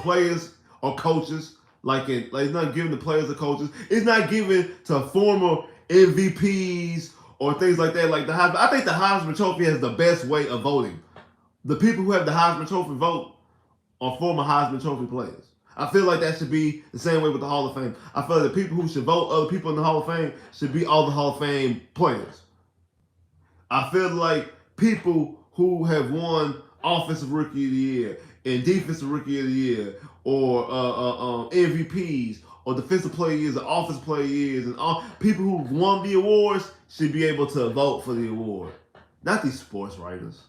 players or coaches. It's not given to players or coaches. It's not given to former MVPs or things like that. Like the Heisman, I think the Heisman Trophy has the best way of voting. The people who have the Heisman Trophy vote are former Heisman Trophy players. I feel like that should be the same way with the Hall of Fame. I feel like the people who should vote other people in the Hall of Fame should be all the Hall of Fame players. I feel like people who have won Offensive Rookie of the Year and Defensive Rookie of the Year or MVPs or Defensive Player of the Years or Offensive Player of the Years and all people who won the awards should be able to vote for the award. Not these sports writers.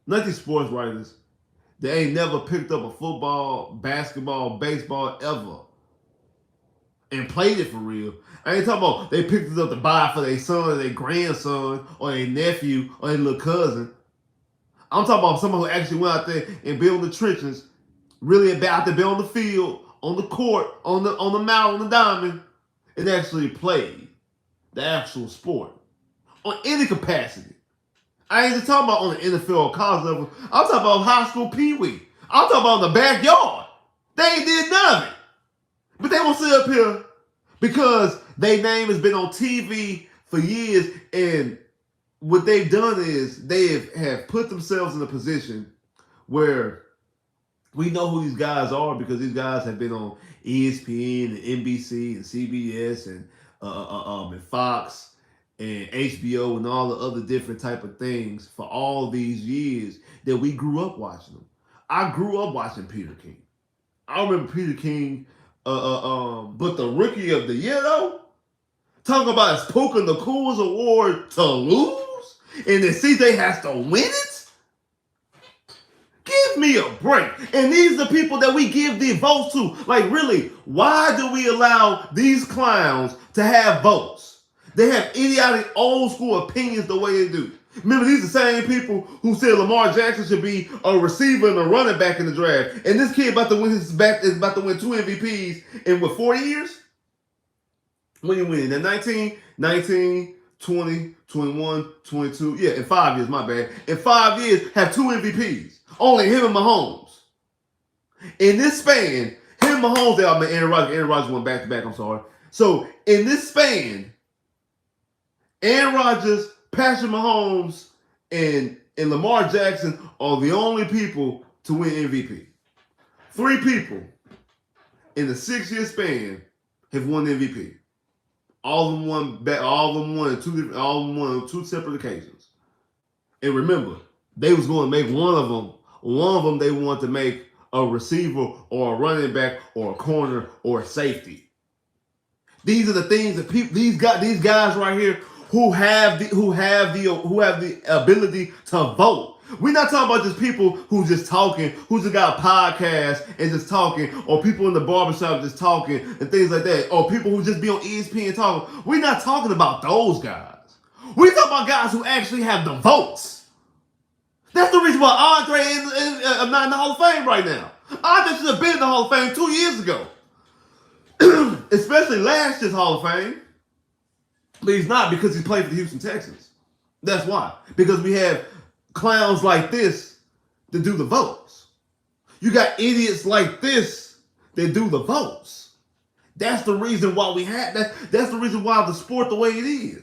Not these sports writers. They ain't never picked up a football, basketball, baseball ever and played it for real. I ain't talking about they picked it up to buy for their son or their grandson or their nephew or their little cousin. I'm talking about someone who actually went out there and built the trenches, really out there, built on the field, on the court, on the mound, on the diamond, and actually played the actual sport on any capacity. I ain't just talking about on the NFL or college level. I'm talking about high school peewee. I'm talking about in the backyard. They ain't did none of it. But they won't sit up here because their name has been on TV for years, and what they've done is they have put themselves in a position where we know who these guys are because these guys have been on ESPN and NBC and CBS and Fox and HBO and all the other different type of things for all these years that we grew up watching them. I grew up watching Peter King. I remember Peter King, but the Rookie of the Year though, talking about his Puka Nakua's award to lose, and then CJ has to win it. Give me a break. And these are the people that we give the votes to. Like, really, why do we allow these clowns to have votes? They have idiotic old school opinions the way they do. Remember, these are the same people who said Lamar Jackson should be a receiver and a running back in the draft. And this kid about to win is about to win 2 MVPs in what, 4 years? When you win in 19, 20, 21, 22. Yeah, in 5 years, my bad. In 5 years, have 2 MVPs. Only him and Mahomes. In this span, him and Mahomes, Aaron Rodgers went back to back, I'm sorry. So, in this span, Aaron Rodgers, Patrick Mahomes, and Lamar Jackson are the only people to win MVP. 3 people in the 6-year span have won MVP. All of them won on 2 separate occasions. And remember, they was going to make one of them they wanted to make a receiver or a running back or a corner or a safety. These are the things that these guys right here who have the ability to vote. We're not talking about just people who just talking, who just got a podcast and just talking, or people in the barbershop just talking and things like that, or people who just be on ESPN talking. We're not talking about those guys. We're talking about guys who actually have the votes. That's the reason why Andre is not in the Hall of Fame right now. Andre should have been in the Hall of Fame 2 years ago. Especially last year's Hall of Fame. But he's not because he played for the Houston Texans. That's why. Because we have clowns like this that do the votes. You got idiots like this that do the votes. That's the reason why we have that. That's the reason why the sport the way it is.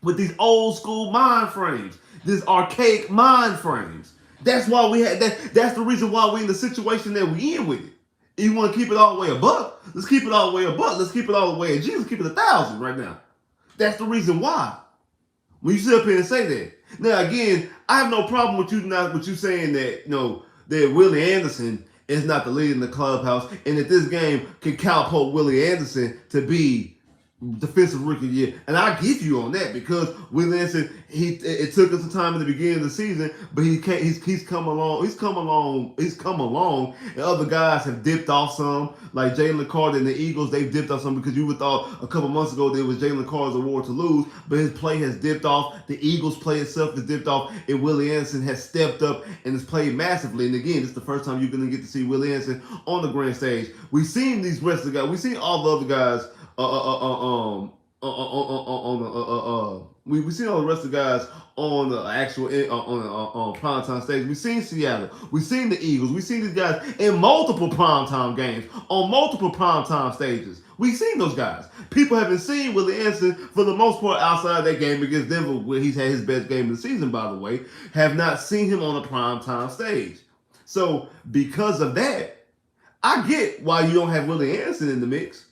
With these old school mind frames, these archaic mind frames. That's why we had that. That's the reason why we're in the situation that we in with it. You want to keep it all the way a buck? Let's keep it all the way a buck. Let's keep it all the way a G. Let's keep it 1,000 right now. That's the reason why. When you sit up here and say that. Now again, I have no problem with you saying that that Willie Anderson is not the leader in the clubhouse, and that this game can catapult Willie Anderson to be Defensive Rookie of the Year, and I give you on that because Willie Anderson, it took us some time in the beginning of the season, but he's come along, and other guys have dipped off some, like Jalen Carter and the Eagles. They've dipped off some because you would thought a couple months ago there was Jalen Carter's award to lose, but his play has dipped off. The Eagles' play itself has dipped off, and Willie Anderson has stepped up and has played massively. And again, it's the first time you're going to get to see Willie Anderson on the grand stage. We've seen these rest of the guys. We've seen all the other guys We seen all the rest of the guys on the actual on primetime stage. We seen Seattle. We seen the Eagles. We seen these guys in multiple primetime games on multiple primetime stages. We seen those guys. People haven't seen Willie Anderson for the most part outside that game against Denver, where he's had his best game of the season. By the way, have not seen him on a primetime stage. So because of that, I get why you don't have Willie Anderson in the mix.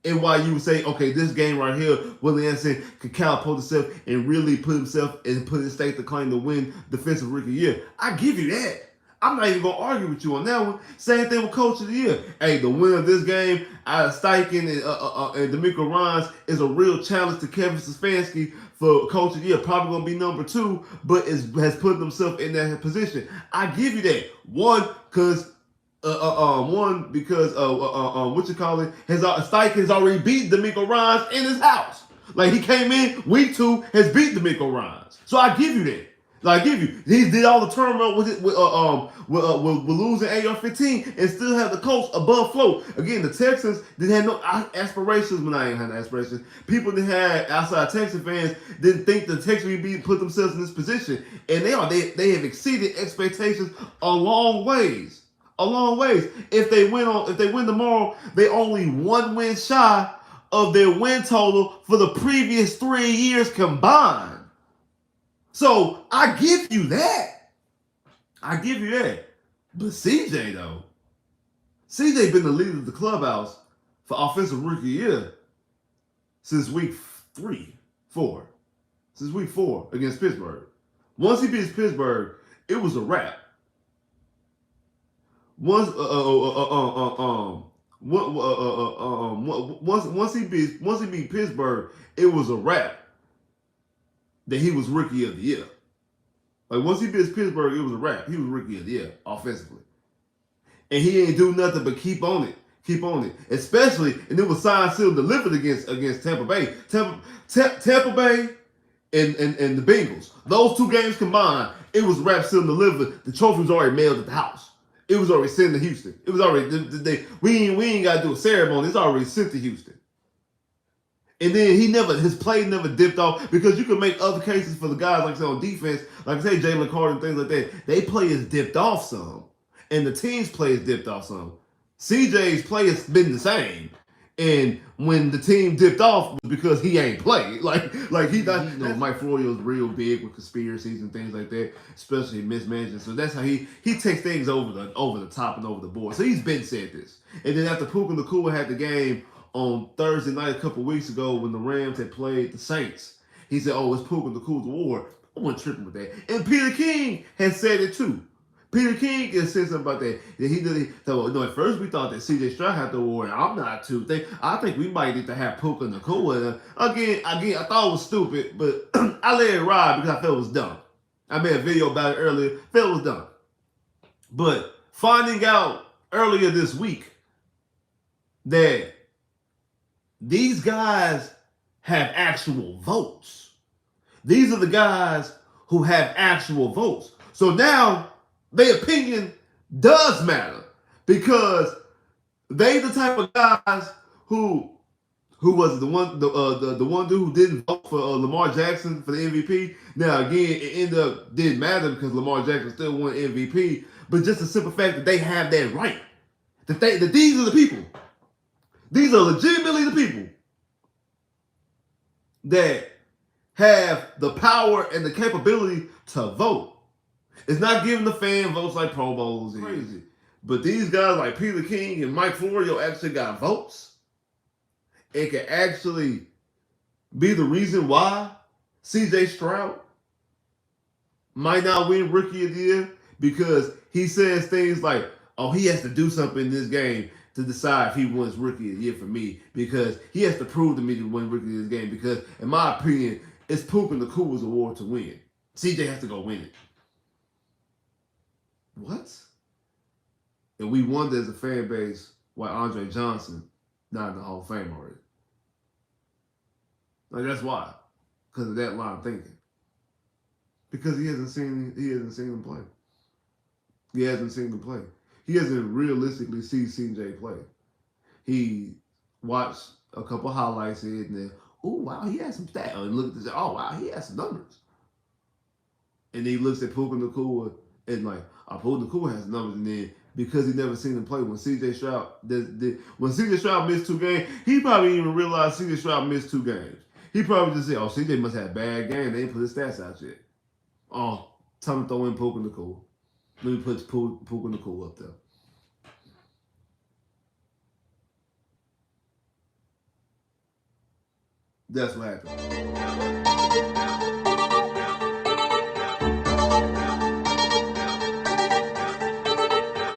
And why you would say, okay, this game right here, Willie Anderson could catapult himself and really put himself and put his stake to claim to win Defensive Rookie of the Year. I give you that. I'm not even going to argue with you on that one. Same thing with Coach of the Year. Hey, the winner of this game, out of Steichen and DeMeco Ryans, is a real challenge to Kevin Stefanski for Coach of the Year. Probably going to be number 2, but has put himself in that position. I give you that. One, because what you call it? Steichen has already beat DeMeco Ryans in his house. Like he came in week 2, has beat DeMeco Ryans. So I give you that. Like I give you, he did all the turmoil with losing AR-15 and still have the coach above float. Again, the Texans didn't have no aspirations when I ain't had aspirations. People that had outside Texas fans didn't think the Texans would put themselves in this position, and they have exceeded expectations a long ways. A long ways. If they win tomorrow, they only 1 win shy of their win total for the previous 3 years combined. So I give you that. I give you that. But CJ though, CJ been the leader of the clubhouse for Offensive Rookie of the Year since week 4. Since week 4 against Pittsburgh. Once he beats Pittsburgh, it was a wrap. Once he beat Pittsburgh, it was a wrap that he was Rookie of the Year. Like once he beat Pittsburgh, it was a wrap. He was Rookie of the Year offensively, and he ain't do nothing but keep on it. Especially, and it was signed, sealed, delivered against Tampa Bay. Tampa Bay and the Bengals. Those 2 games combined, it was wrapped, sealed, delivered. The trophy was already mailed at the house. It was already sent to Houston. It was already we ain't got to do a ceremony. It's already sent to Houston. And then his play never dipped off, because you can make other cases for the guys like I said on defense, like I say Jalen Carter and things like that. They play has dipped off some, and the team's play has dipped off some. CJ's play has been the same, and when the team dipped off was because he ain't played. Like he thought, Mike Florio's real big with conspiracies and things like that, especially mismanagement. So that's how he takes things over the top and over the board. So he's been said this. And then after Puka Nacua had the game on Thursday night a couple weeks ago when the Rams had played the Saints, he said, "Oh, it's Puka Nacua's war." I wasn't tripping with that. And Peter King has said it too. Peter King has said something about that. At first we thought that CJ Stroud had the award, and I'm not too. I think we might need to have Puka Nacua. Again, I thought it was stupid, but I let it ride because I felt it was dumb. I made a video about it earlier. Felt it was dumb. But finding out earlier this week that these guys have actual votes. These are the guys who have actual votes. So now their opinion does matter, because they the type of guys who was it, the one dude who didn't vote for Lamar Jackson for the MVP. Now again, it ended up didn't matter because Lamar Jackson still won MVP, but just the simple fact that they have that right, that these are the people. These are legitimately the people that have the power and the capability to vote. It's not giving the fan votes like Pro Bowls. Crazy. But these guys like Peter King and Mike Florio actually got votes. It can actually be the reason why CJ Stroud might not win Rookie of the Year, because he says things like, "Oh, he has to do something in this game to decide if he wins Rookie of the Year for me, because he has to prove to me to win Rookie of this game, because in my opinion, it's Puka Nacua's award to win. CJ has to go win it." What? And we wonder as a fan base why Andre Johnson not in the Hall of Fame already. Like, that's why. Because of that line of thinking. Because he hasn't seen him play. He hasn't seen him play. He hasn't realistically seen CJ play. He watched a couple highlights here and then oh wow, he has some stats. And look at this, oh wow, he has some numbers. And then he looks at Puka Nacua and like, oh, Puka Nacua has numbers. And then because he never seen him play, when CJ Stroud when CJ Stroud missed 2 games, he probably didn't even realize CJ Stroud missed 2 games. He probably just said, oh, CJ must have a bad game. They didn't put his stats out yet. Oh, time to throw in Puka Nacua. Let me put Puka Nacua up there. That's what happened.